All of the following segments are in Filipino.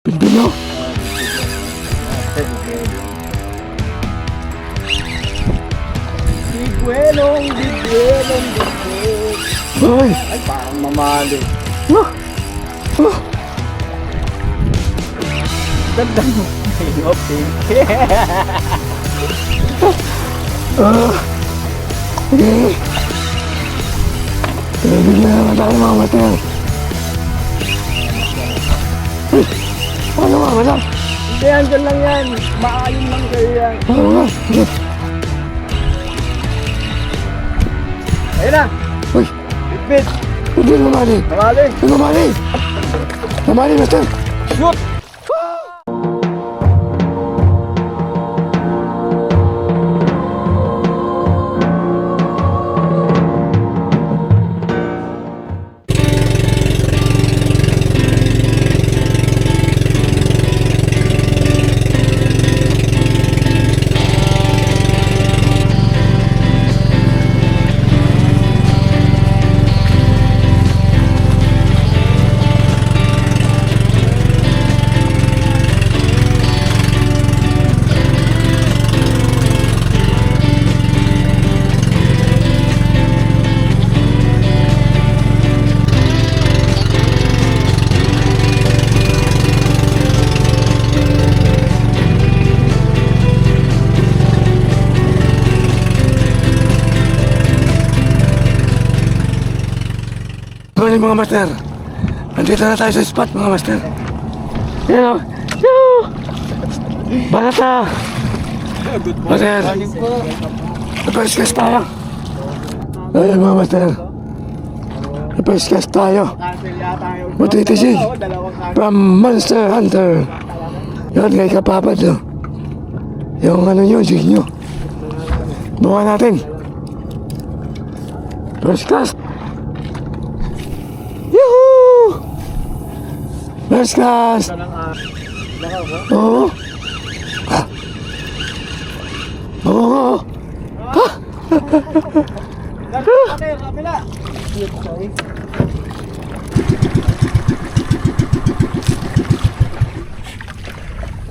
Pilipino. Bigwelong. Ay! Ay, parang mamali. Ganda mo. Sige. Bigyan naman tayo mga mater. Ano mga mater? Hindi, andyan lang yan. Maalim lang kayo yan. Ano nga? Sige. Ayun na. Uy! Bitbit. Hindi lumali. Mamali. Lumali! Lumali, mater! Shoot. Good morning mga master. Nandito na tayo sa spot mga master. Yan o. Yoo! Balata! Master! Napag-discuss tayo. Ayan mga master. Napag-discuss tayo. Matitisi. From Monster Hunter. Yan kay Kapapad o. Yung ano nyo, jig nyo. Buka natin. First class. Yuhuu! First class! Oo. Oo. Kapila.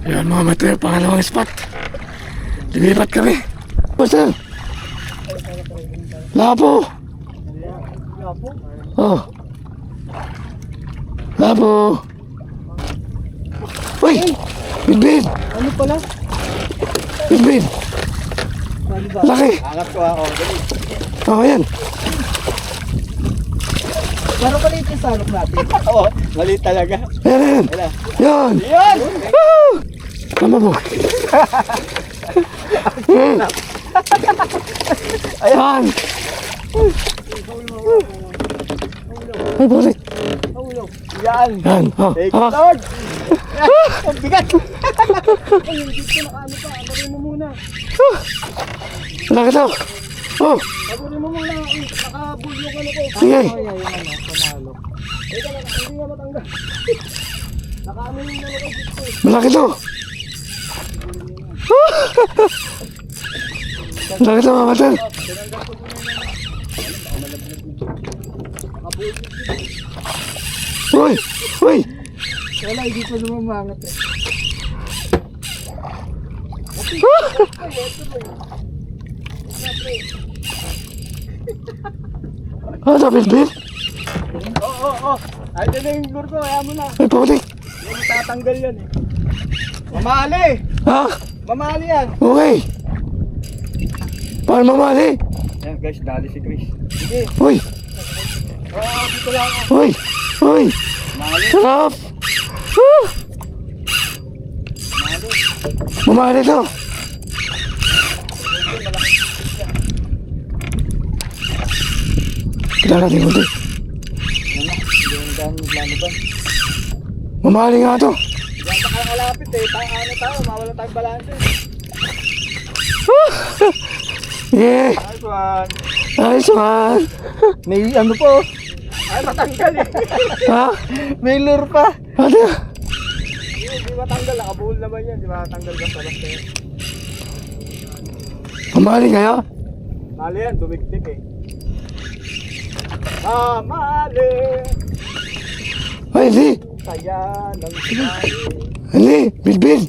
Ayan mga mater, pangalawang spot. Lilipat kami. Master! Lapo! Oh. Lapo! Uy! Binbin! Ano pala? Binbin! Ano ba? Laki! Angat ko ako. Oh, ayan. Pero maliit yung salok natin. Oo, maliit talaga. Ayan, ayan. Ayan. Yan! Yun! Woo! Tama mo. Ayan! Ay, bulik! Yan! Yan! Oh, Thank you, ah. Lord! Ang bigat! Ay, hindi ko nakaano pa. Aburin mo muna. Laki to! Oh! Aburin mo muna. Nakabulyo ka na ko. Sige! Ay, panalo. Teka lang, hindi nga matanggal. Nakaano yung nalagay dito. Malaki to! Malaki to mga mater! Uy! Uy! Wala, hindi pa lumamangat eh. Ano, Binbin? Oo. Ay, dyan na yung lure ko. Kaya mo na. Ay, bulik! Yung tatanggal yan eh. Mamali! Ha? Mamali yan! Okay! Paano mamali? Yan guys, dali si Chris. Sige. Uy! Oo, dito lang ako. Uy! Uy! Mamali. Sarap! Ah! Mamali to! Kailangan natin kunti. Hindi yung gano'n plano ba? Mamali nga to! Diyan pa kalapit eh. Ano tayo, mawala tayong balanse. Yeah! Nice one. Nice one! May ano po? Ay, matanggal eh. Ha? May lure pa. Ano? Hindi matanggal, nakabuhol naman yan. Di ba matanggal ba sa basta yan? Mamali kayo? Mali yan, dumiktik eh. Mamali! Ay, hindi! saya ng buhay. Hindi, bilbil.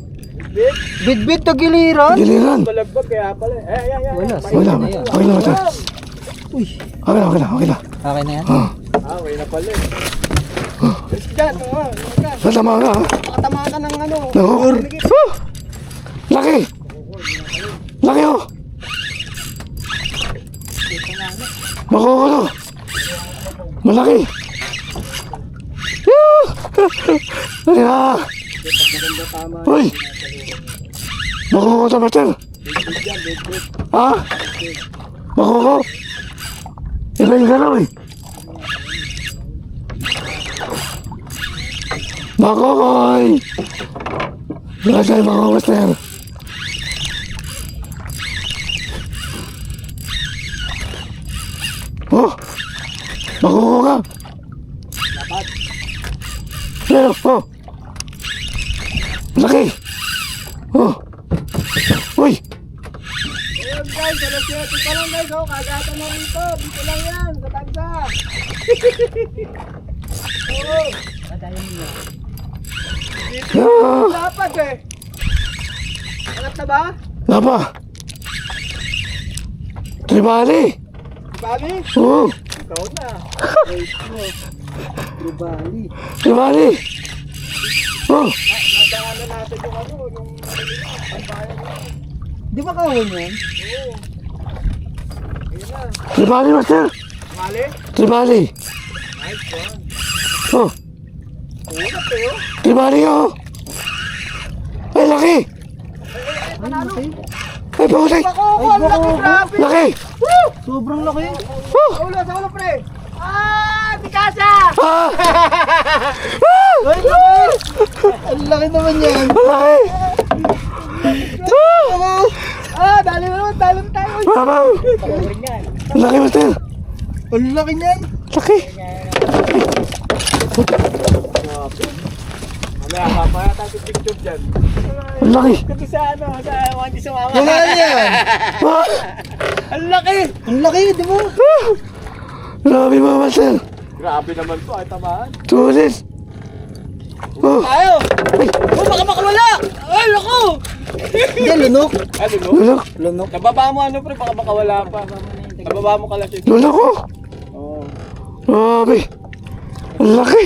Bit? Bit-bit to giliran. Giliran. Balagbag kaya pala. Yan. Wala. Okay lang, okay lang ito. Uy. Okay lang, okay lang, okay lang. Okay na yan? Ah, Okay na pala eh. Let's go. natama ka ha. Makatama ka ng ano. Nangukor. Laki! Laki oh! Makukulo! Malaki! Yoo! Ano na? Uy! Makukulo sa master! Ha? Makukulo? Iba yung galaw eh! Makukoy! Wala tayo makukulo master! Oh! Makukuha ka! Dapat. Pero, oh! Laki! Oh! Uy! Ayun guys, alas 7 pa lang guys. Oh, kagatan na rito. Dito lang yan. Sa tagsa. Oo. Ah! Dapat eh. Alat na ba? Lapa! Tribali! Bali? Oo! Ikaw na. Wait mo. Tribali. Tribali! Oh! Nadaanan natin yung ano, yung pambayan mo. Di ba kahon yan? Oo. Ayun na. Tribali master! Mali? Tribali! Nice one. Oh! Ulat eh oh. Tribali oh! Ay laki! Panalo. Ay pangusay! Bako, ang laki, grabe. Laki! Sobrang laki. Oh! Sa ulo, pre. Ah, Mikasa! Ah! Ay, laki! Ang laki naman yan. Laki! Ah! Ah, dali na tayo. Mabaw! Laki master! Ang laki niyan. Laki! Wala, para tayo picture dyan. Ang laki! Kasi sa ano, sa Wandy sa mama. Mahal yan. Ah! Ang laki! Ang laki, di ba? Grabe mga master! Grabe naman to, ay tamaan. Tulit! Oh! Tayo! Oh, baka makawala! Ay, lako! Hindi, lunok. Ano, no? Lulok! Lunok. Nababa mo ano, pre, baka makawala pa. Nababa mo kalas ito. Lulok ko! Oo. Grabe! Ang laki!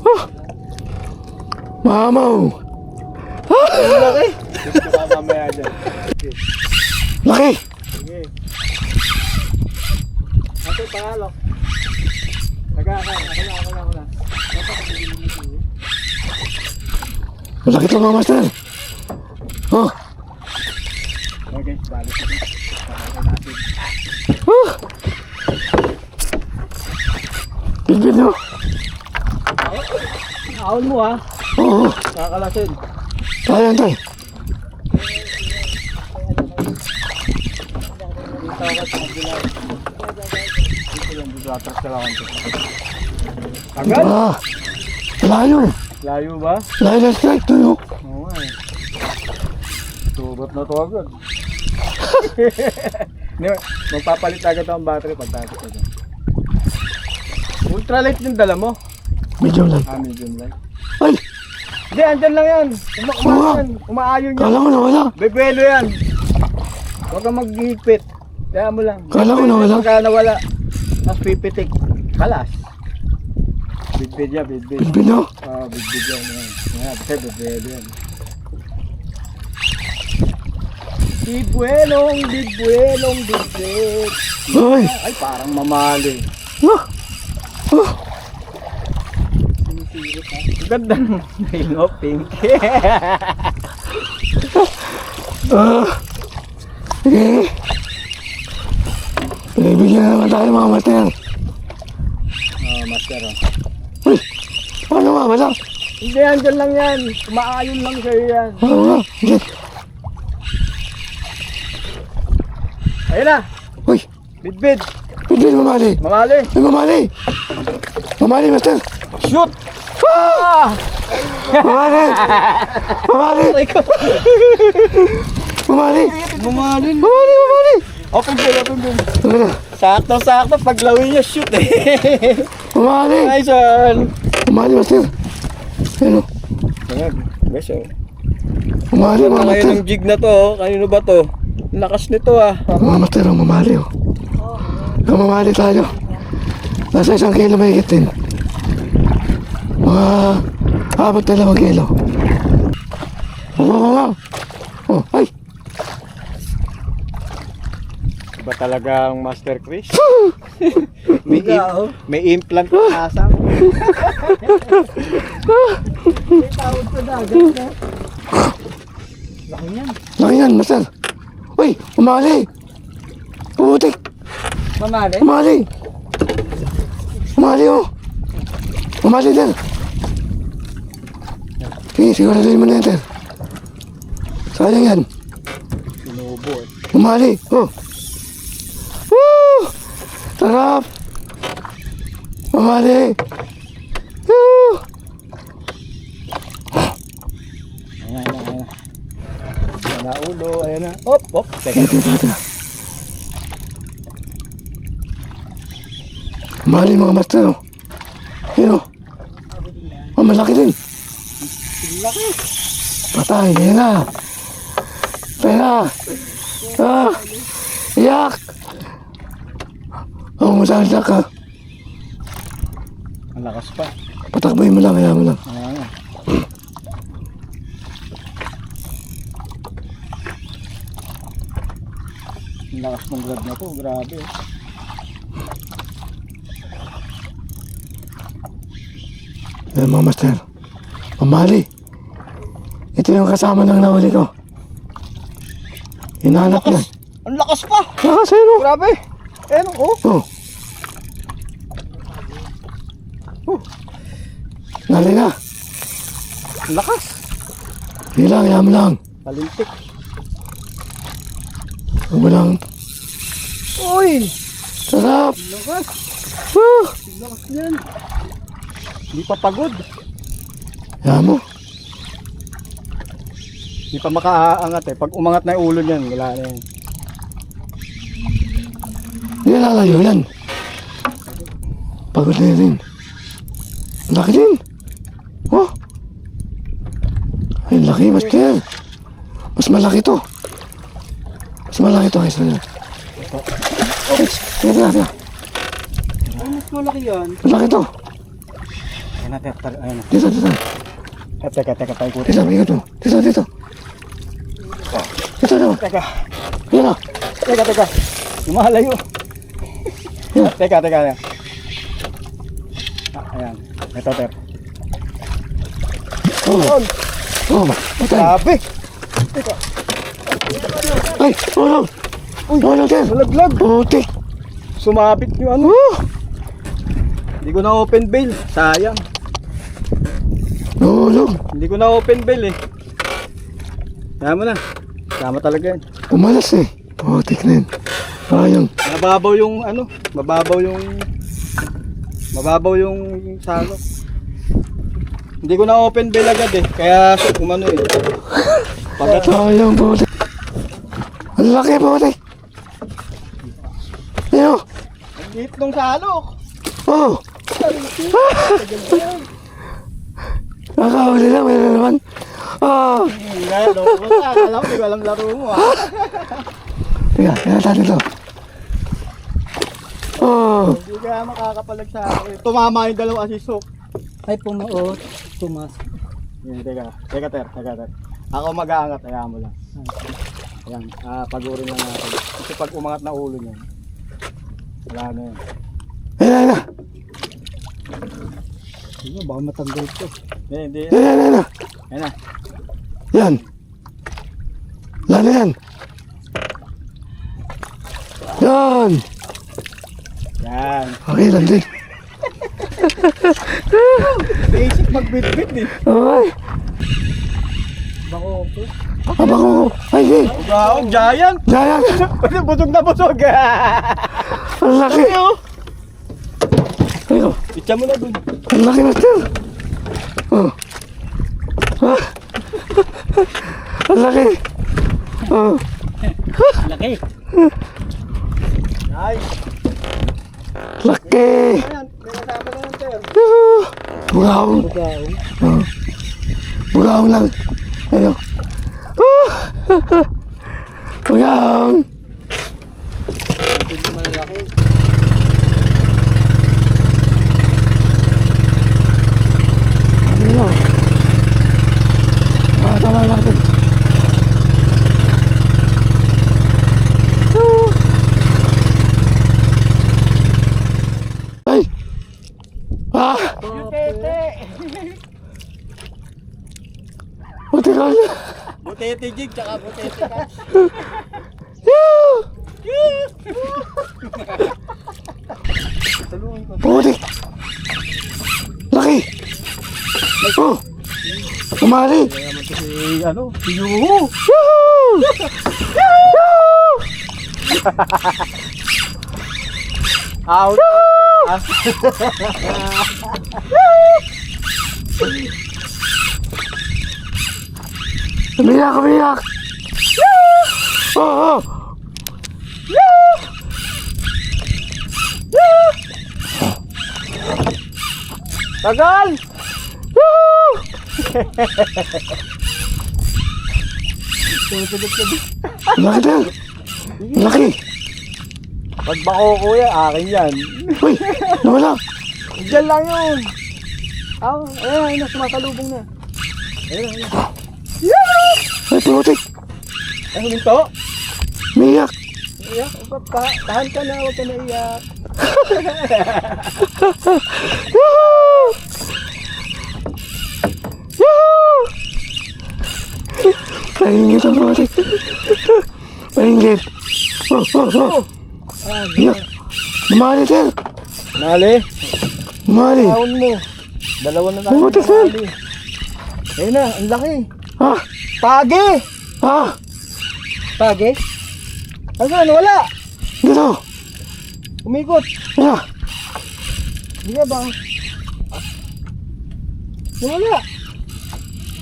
Ah! Mamaw! Ang laki. Gusto ka mamaya dyan. Laki! Sige. Ako, pangalo. Ako na. Malaki ito mga master! Oh! Okay, balik ito. Ah! Bilbil nyo! Ahon mo ha. Oo! Kakalasin. Tayo yan tayo! Tagal? Ah! Layo eh! Layo ba? Layo na strike to yun! Oo nga eh. Subat na to agad. Magpapalit agad ang battery pag tapos ko dyan. Ultralight yung dala mo? Medyo light. Ah, medium light. Ay! Hindi, andyan lang yan. Umaayon yan. Kala ko nawala! Bebelo yan. Huwag kang maghihigpit. Kaya mo lang. Kala ko nawala. Pagka nawala, tapos pipitik. Kalas. Bidbid yan, bidbid. Bilbil nyo! Ah, bidbid yan. Yan, kasi bebelo yan. Bidbuelong, bidbid. Ay! Ay, parang mamali. Ah! Ah! Ang ganda ng rainbow pink. Ah! Sige! Pinibigyan na naman tayo mga master! Oh, master oh. Uy! Paano nga? Wala! Hindi, andyan lang yan. Umaayon lang sa'yo yan. Paano nga? Sige! Ayun na. Uy! Bidbid. Bilbil mamali! Mamali. Ay mamali! Mamali master! Shoot. Ah! Mamali! Mamali! Mamali! Bumalin. Mamali! Mamali! Open field, open field. Ano na? Sakto, paglawin niya, shoot eh. Mamali! Nice one. Mamali master! Ayun o. Ayan, guys, oh. Mamali mga Ngayon master. ng jig na to, oh. Kanino ba to? Lakas nito ah. Mga master o, mamali o. Mamali tayo. Nasa 1 kilo may higit din. Mga 4-2 kilo. Oh, ay. Iba talaga ang Master Chris. May May implant na asa. May tawag sa dagat na. Laki yan. Laki yan, master. Uy, umali. Putik. Mamali? Umali. Umali o. Umali din. Sige, siguraduhin mo na yan, sir. Sayang yan. Sinubo eh. Umali. Oh. Woo! Sarap. Umali. Woo! Ayan. Wala ulo, ayan na. Op. Teka. Teka. Umali mga master. Oh. Yun o. Oh, malaki din. Laki. Patay, pera. Pera. Ah, yak. Oh, masalak ka. Ang lakas pa. Patakboy mo lang, kaya mo lang. Ayan. Ang lakas ng grab na to, grabe. Yan mga master. Pamali. Ito yung kasama ng nahuli ko. Hinahanap yan. Ang lakas pa! Lakas yun o. Grabe! Ayan oh. Oh. Nali na. Ang lakas! Hindi lang, yan mo lang. Talintik. Huwag mo lang. Uy! Sarap. Lakas! Ah. Lakas yan! Hindi pa pagod. Yan mo. Hindi pa makaangat eh. Pag umangat na yung ulo niyan, wala na yan. Hindi lalayo yan. Pagod na rin. Laki din. Oh. Ay, laki, master. Mas malaki to. Mas malaki to kaysa na. Teka. Ay, mas malaki yan. Malaki to. Ayan na, ayan na. Dito. Teka, tayo ko. Dito, dito. Dito. Dito naman. Teka, Yan o. teka. Lumalayo. Yan. Teka. Ayan. Ayan. Ito, ter. Oh. Oh, patay. Grabe! Ay, tulog. Tulog yan. Malaglag! Putik. Sumabit yung ano. Hindi ko na open bail. Sayang. Tulog. Hindi ko na open bail eh. Kaya mo na. Tama talaga yan. Umalas eh. Putik na yun. Sayang. Mababaw yung salok. Hindi ko na open bail agad eh. Kaya umano eh. Pagkat Sayang, putik. Ang laki, putik. Yan o. ang liit nung salok. Oh. Nakahuli lang, meron naman. Oh. Alam ko, alam laro mo ah. Teka, natin ito. Oh. Hindi ka makakapalag sa akin. Tumama yung dalawa asisok. Ay, tumas. Teka, ter. Ako mag-aangat, ayaw mo lang. Ayan, pagurin lang natin. Kasi pag umangat na ulo niya, wala na yun. Ayan na. Sige, baka matanggal to. Hindi. Ayan na. Ayan na. Yan. Lalo yan. Yan. Yan. Okay, landig. Basic magbitbit eh. Okay. Bako ko. Abang ko. Ay, hey. Wow, giant! Giant. Busog na busog. Ang laki. Ayun. Itcha mo na dun. Ang laki, master. Oh. Ah. Ang laki. Oh. Laki. Nice. Laki. Ayan, may kasama na lang sir. Wow. Bugaong. Oh. Ugaong lang. Ayun. Ugaong. Hindi malaki. Ayun. Tama natin. Ay! Butete! Buti ka na. Butete jig, tsaka butete ka. Tulungan ko. Buti. Laki. Oh! Umali. Kaya naman to si Yuhu. Woohoo! Woohoo! Out. Umiyak, umiyak. Oh, oh. Tagal! Woo! Laki din. Laki. Pag bako kuya, akin yan. Uy, nawala. Diyan lang yun. Ayun, sumasalubong na. Ayun. Ay, putik. Ay, huminto. Umiyak. Iyak, tahan ka na, huwag ka na iyak. Woohoo! Woohoo! Paingit ang putik. Paingit. Oh, oh, oh. Iyak. Umali din. Nali, Umali. taon mo. Dalawa na tayo. Putik yan. Ayun na, ang laki. Ah, Page! ah. Page? Asan? Wala! Dito. Umikot. Wala. Hindi ka ba? Wala!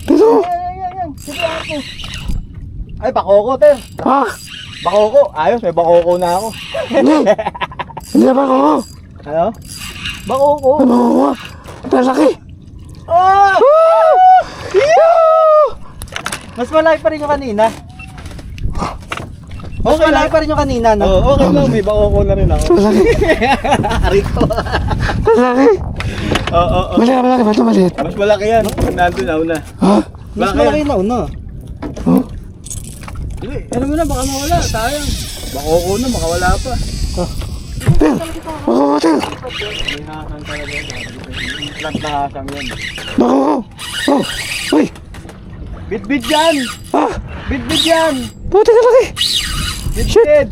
Dito. Yan. Sige ako. Ay, bakoko, te. Ah, Bakoko. Ayos, may bakoko na ako. hindi. Hindi na ba ako? Ano? Bakoko. Ano ako? Talaki. Oh! Woo! Yoo! Mas malaki pa rin yung kanina. Mas malaki pa rin yung kanina, no? Oo, okay lang. May bakoko na rin ako. Talaki. Rito. Talaki. Oo. Malaki ba ito? Maliit. Mas malaki yan. Nandun na una. Ha? Mas malaki na una. Oh? Ano mo na, baka mawala. Sayang. Bakoko na, baka wala pa. Tel. Bako ko, Tel. May hasang talaga yan. Plant na hasang yan. Bako ko. Oh. Uy. Bit-bit yan! Ah. Bit-bit yan! Puti ka laki. Bit-bit!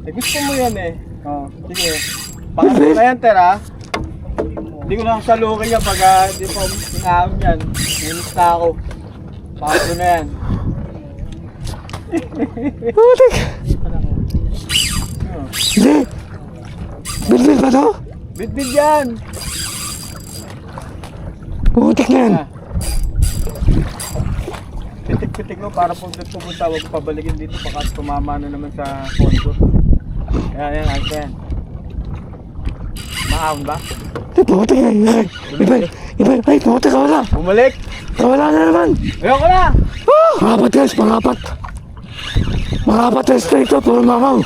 Eh, gusto mo yan eh. Oh, sige. Pangatlo Bit-bit? na yan, Tera. Hindi ko na salukin yan pag hindi ko pinaham yan. Minis na ako. Pangatlo na yan. Putik. Oh. Hindi. Bilbil ba ito? Bit-bit yan! Putik na yan. Ah. Pitik-pitik mo para pag pumunta, huwag ko pabalikin dito baka tumama na naman sa kondo. Kaya yan, ayos yan. Maahon ba? Hindi, putik na yan. Iba. Ay, putik ka wala. Bumalik! Wala na naman. Ayoko na! Pangapat guys, pangapat. Pangapat na straight to, puro mamaw.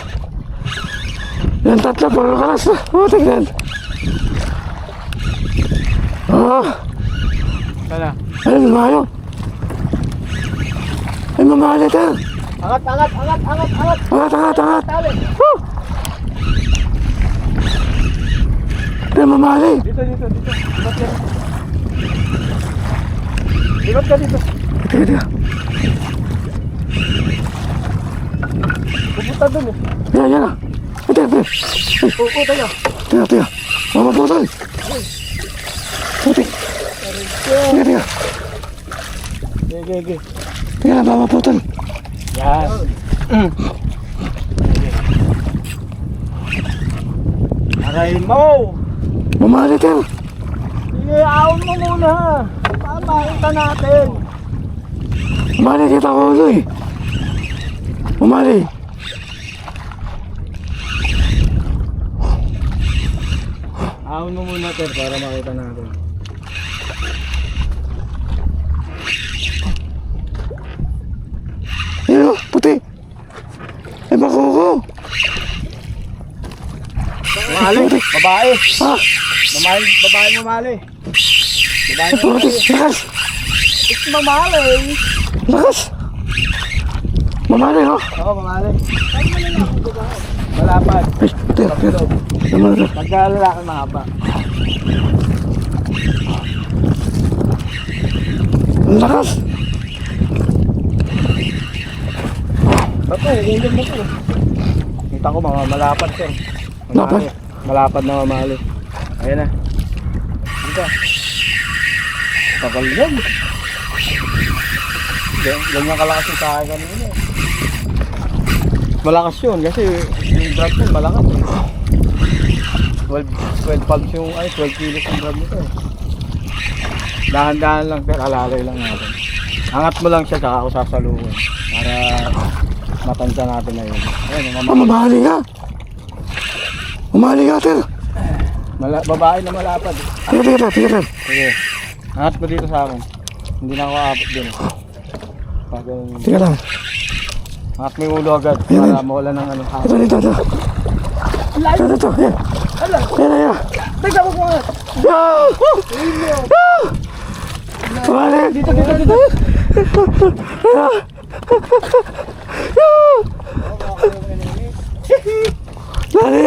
Yan tatlo, puro kalas na. Putik na yan. Ah, Sana. ay, lumayo. Ay, mamali tayo. Angat! Angat. Tali! Woo! Ay, mamali. Dito. Lipat ka dito. Teka. Pupunta dun eh. Yan na. Teka. Oo, tayo. Teka. Mamaputol. Putik. Teka. Sige. Teka na, mamaputol. Yan. Arayin mo! Mamali tayo. Sige, ahon mo muna. Pamakita natin. Mamali kita ko ulo eh. Mamali. Ahon mo muna, Ter, para makita natin. Mamali, babae. Ah! Mamali, babae mamali. Babae Puti! mamali. Lakas! It's mamali. Lakas! Mamali, oh! Oo, mamali. Malapad. Ay, Ter, Ter. Naman na. Pagkalalaki mahaba. Ang lakas! Bato, hindi mo ito. Kita ko mga malapad sir. Lapad? Malapad na mamali. Ayan na. Dito. Tagal yan. Ganyan kalakas yung kaya kanina. Malakas yun kasi yung drag mo malakas eh. 12 pounds yung, 12 kilos yung drag mo to eh. Dahan-dahan lang pero alalay lang natin. Angat mo lang siya tsaka ako sasaluhin para matansya natin na yun. Ayan, Ah, mamali nga! Mamali nga, Ter! babae na malapad. Tiga, tiga, Ter, tiga, Ter. Sige. Angat mo dito sa akin. Hindi na ako aabot din. Tiga lang. Angat mo yung ulo agad Ayan, para mawala ng ano. Ito, dito, ito. Ito, ito, yan. Yan, yan. Teka mo angat. Yo! Yo! Mamali! Dito, dito, dito. Yo! Lali!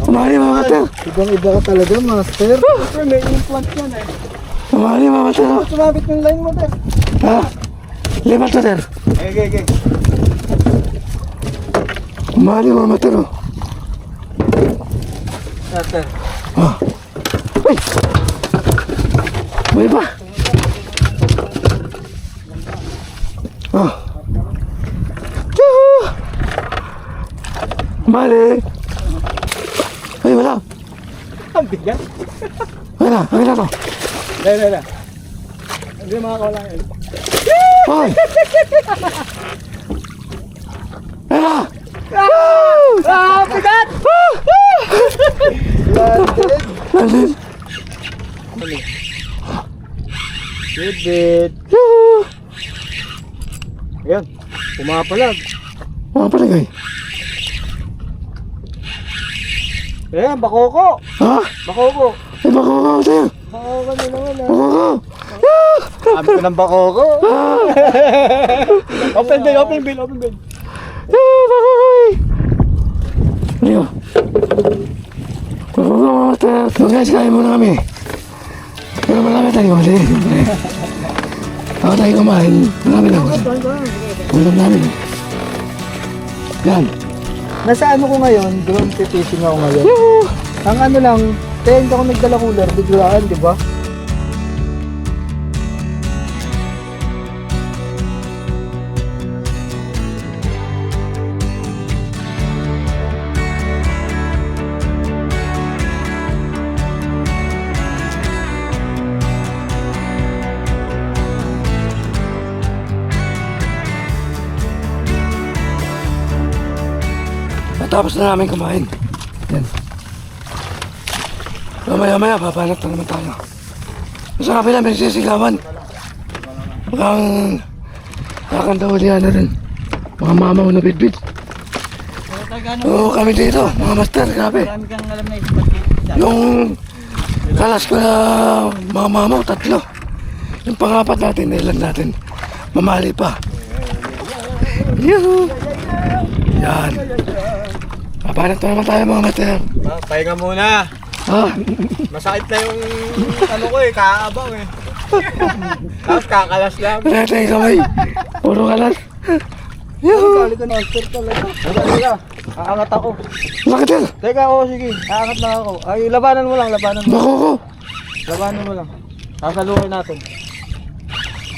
Mamali, mga Ter! Ibang iba ka talaga, master. Siyempre may implant yan eh. Mamali, mga Ter! Sumabit ng line mo Ter. Ha? Lima to, Ter. Okay. Mamali, mga Ter. Ter. Ah. Ay! May iba! Ah. Yuhu! Mali! Ay, wala! Ang bigat. Wala, wala to! Dahil. Hindi makakawala yun. Hoy! Wala! Bigat! Landin! Bibit. Yuhu! Ayan. Pumapalag. Mga palagay. Ayan, bakoko. Ha? Bakoko. Ay, bako ka sa'yo! Bakoko na naman ah. Bako ka! Sabi ko ng bakoko. Ah! Open bill. Ah, bako ka eh! Ano? Bako ka mga Ter. So guys, kain muna kami. Pero marami tayo kasi. Ako tayo kumain. Marami lang kasi. Ulam namin. Yan. Nasa ano ko ngayon, drone fishing ako ngayon. Yuhu! Ang ano lang, kaya hindi ako nagdala cooler, biglaan, di ba? Natapos na namin kumain. Yan. Mamaya-maya, papanat na naman tayo. Sa kapila, may sisigawan. Kakanta uli na rin. Mga mamaw na bitbit. Oo, kami dito, mga master, grabe. Marami kang alam na isip. Yung kalas ko na mga mamaw, 3. Yung pangapat natin, nailan natin. Mamali pa. Yuhu! Yan. Papanat na naman tayo mga master. Pahinga muna. Ha? Masakit na yung ano ko eh, kaabaw eh. Tapos kakalas lang. Wala tayong kamay. Puro kalas. Yuhu! Kali ka master talaga. Teka. Aangat ako. Bakit yan? Teka, sige. Aangat lang ako. Ay, labanan mo lang. Bako ko. Labanan mo lang. Sasaluhin natin.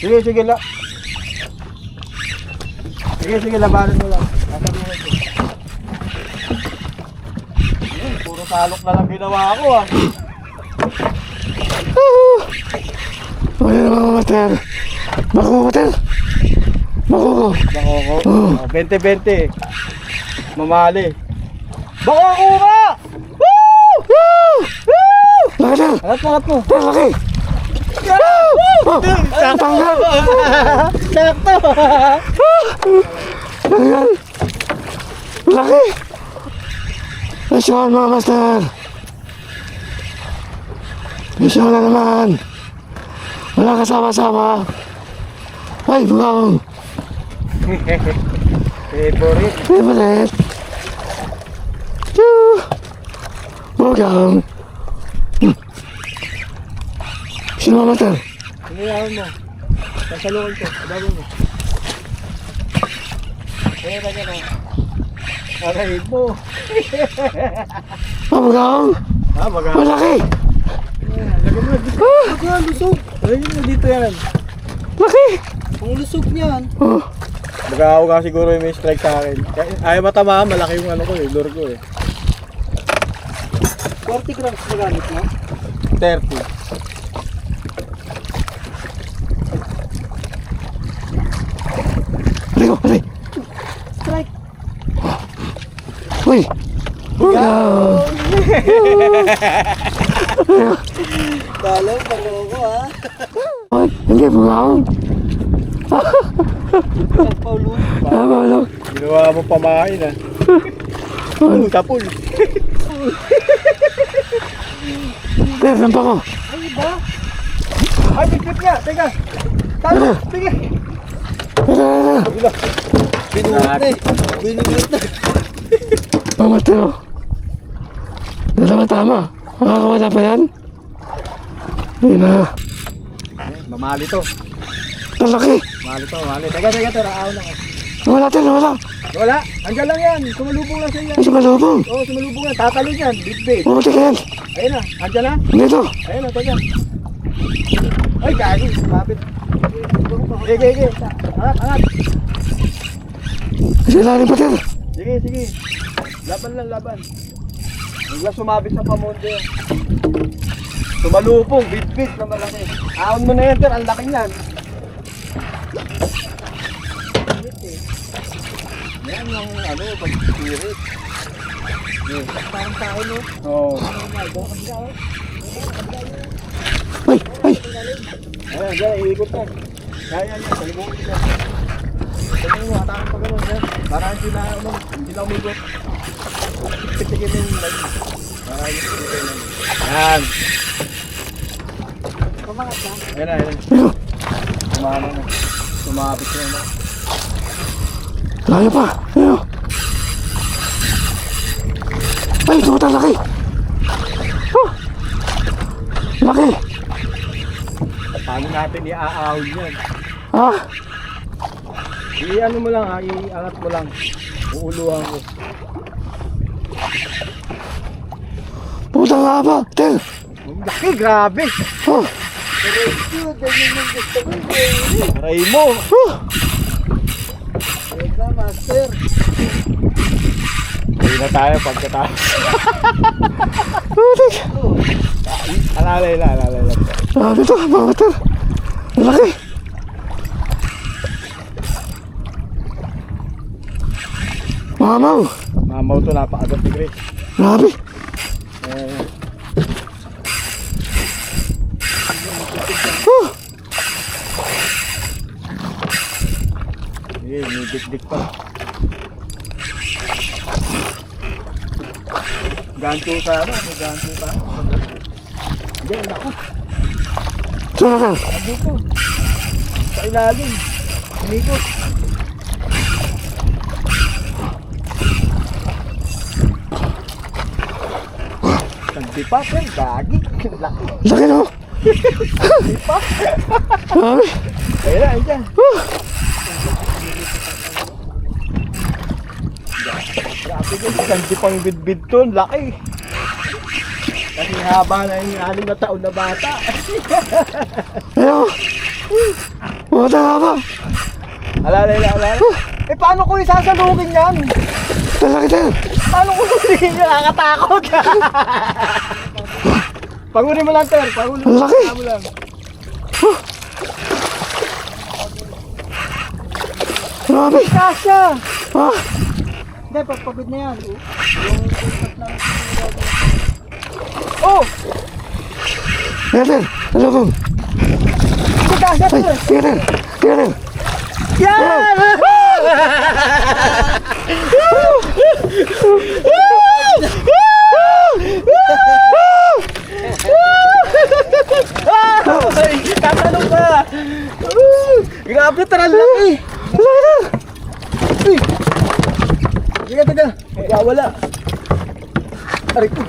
Sige, labanan mo lang. Sasaluhin ko. Puro salok na lang ginawa ako ah. Wala na mga mater. Bako ko, mater. Bako ko. Bakoko. Oo. 20-20. Mamali. Bakoko ka! Laki, ter. Angat mo. Ter, laki. Oh, tanggal. Sakto! Ano yan? Laki. Presyon mga master. Presyon na naman. Walang kasama-sama. Ay, bugawang. Favorite. Favorite. Choo! Bugawang. Sino mga master? Siniyawan mo. Sasalungan ko. Bago mo. Pera ka na. Aray mo. Ah, bugawang. Ah, baga. Malaki. Lagyan mo. Yan, lusog. Lagyan mo dito yan. Laki. Ang lusog niyan. Oh. Baga ako ka siguro yung may strike sa akin. Ayaw matamaan. Malaki yung ano ko eh. Lure ko eh. 40 grams na gamit mo. 30. Aray ko, aray. Strike. Uy. Bugawang. Dalaw, panoko ha. Ay, hindi, bugawang. Paulo. Ah, balo. Ginawa mo pamahain ah. Kapul. Ter, lampa ko. Ay, ba? Ay, bigkip niya. Teka. Talo. Bigay. Binuot na eh. Binuot na. Mga master, oh. Dalawa tama. Makakawala pa yan? Hindi na. Mamali to. Talaki. Mamali to. Mamali. Teka. Tara. Aw na. Nawala, Ter, nawala. Wala. Andiyan lang yan. Sumalubong lang siya yan. Ay, sumalubong. Oo, sumalubong yan. Tatalo yan. Big. Pumunti ka yan. Ayun na. Andiyan na. Dito. Ayun na. Teka. Ay, gagi. Sumapit. Sige. Angat. Kasi lalim pa, Ter. Sige. Laban. Bigla sumabit sa pamonde yan. Sumalubong. Bit na malaki. Ahon mo na yan, Ter. Ang laki niyan. Yan yung ano, pag-spirit. Parang tao no. Oo. Ay. Ayan, dyan, iikot na. Kaya yan, salibungin ka. Sabi mo, atakan pa ganun, yan. Para hindi na umigot. Titigin mo yung line. Para yung titigin mo. Yan. Kumangat ka. Ayan na. Sumama na. Sumapit na. Layo pa. Ayo. Ay, tumata laki. Oh. Laki. Paano natin i-aahon yan? Ah. I-ano mo lang ha, i-angat mo lang. Uuluhan ko. Puta nga ba, Ter. Ang laki, grabe! Oh. Pero ganyan yung gusto ko eh. Aray mo! Oh. Wait na, master. Hindi na tayo pagkatapos. Putik. Alalay lang. Grabe to, mga Ter. Laki. Mamaw. Mamaw to, napakagat ni Grace. Grabe. Oh. May dik-dik pa. Gancho sa ano? May gancho sa ano? Hindi, naku. Saan ka? Dito. Sa ilalim. Umikot. Nagdipa, sir. Gagi. Laki. Laki no? Dipa. Grabe. Ayun na, dyan. Grabe yun. Isang dipang bidbid to. Laki. Kasi haba na yung 6 na taon na bata. Ayo. Puta nga ba? Alalay. Eh paano ko isasalukin yan? Laki, Ter. Paano ko salukin yan? Nakakatakot. Pangunin mo lang, Ter. Pangunin mo Laki. lang. Grabe. Kasya! Ah. Hindi, pagpagod na yan. Oh! Ayan, Ter. Ano kong? Hindi kasya, Ay, Ter. tingnan, Ter. Tingnan, Ter. Yan! Ay, tatanong ka! Grabe, taral lang eh! Uy! Tiga, tiga! Magkawala! Aray ko!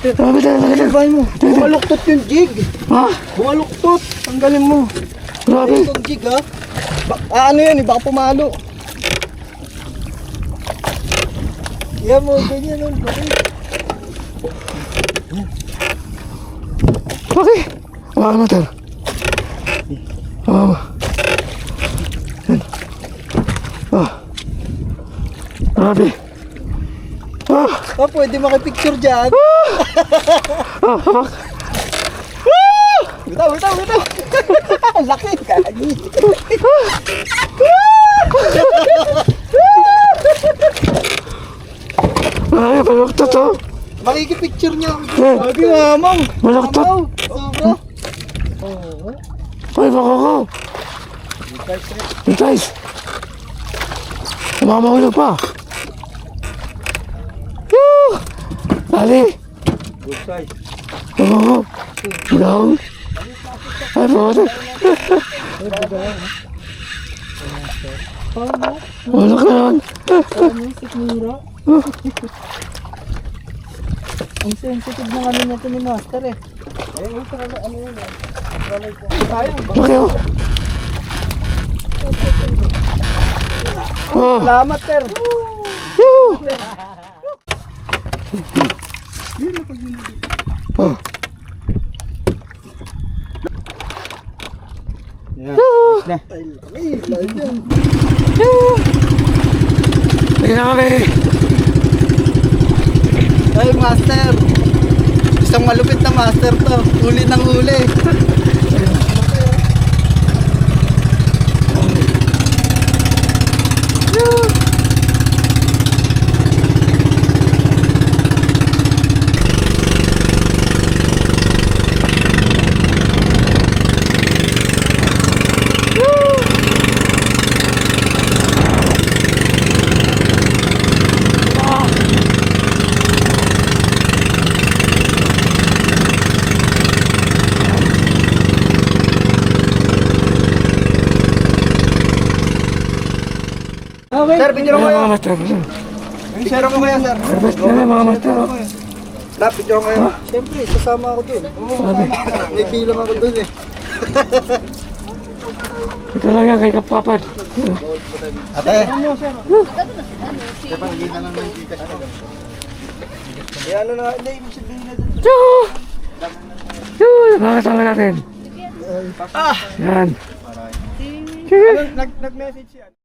Grabe talaga. Tanggalin mo! Bumaluktot yung jig! Ha? Bumaluktot! Tanggalin mo! Grabe. Yung jig ha! Ano yan eh, baka pumalo! Yan mo, ganyan oh! Okay. Hawakan mo, Ter. Hawakan mo. Yan. Grabe. Pwede makipicture dyan! Hawak. Bitaw, bitaw, bitaw! Laki! Kagi! Grabe, maluktot oh. Makikipicture niya! Eh. Lagi mamang! Maluktot. Sobra! Ay, bako ko. Guys. Mamahulog pa. Yoo! Dali. Good size! Bako ko. Down. Ay, bako. Malak na yan. Sikmura. Ang sensitive ng ano natin ni Master eh. Ano yun eh? Laki oh. Salamat sir! Yoo! Yan. Yoo! Na. Yoo! Lagi na kami. Ay master! Isang malupit na master to. Huli ng huli. Sir, picture ko Mga kayo. master. Picture ko kayo sir. Mga master. Lap, picture ko kayo. Siyempre, kasama ako dun. May bilang ako dun eh. Ito lang yan kay Kapapad. Ate. Eh ano na, hindi, ibig sabihin na dun. Yoo! Yoo! Nakasama natin. Ah! Yan. Ano, nag-message yan.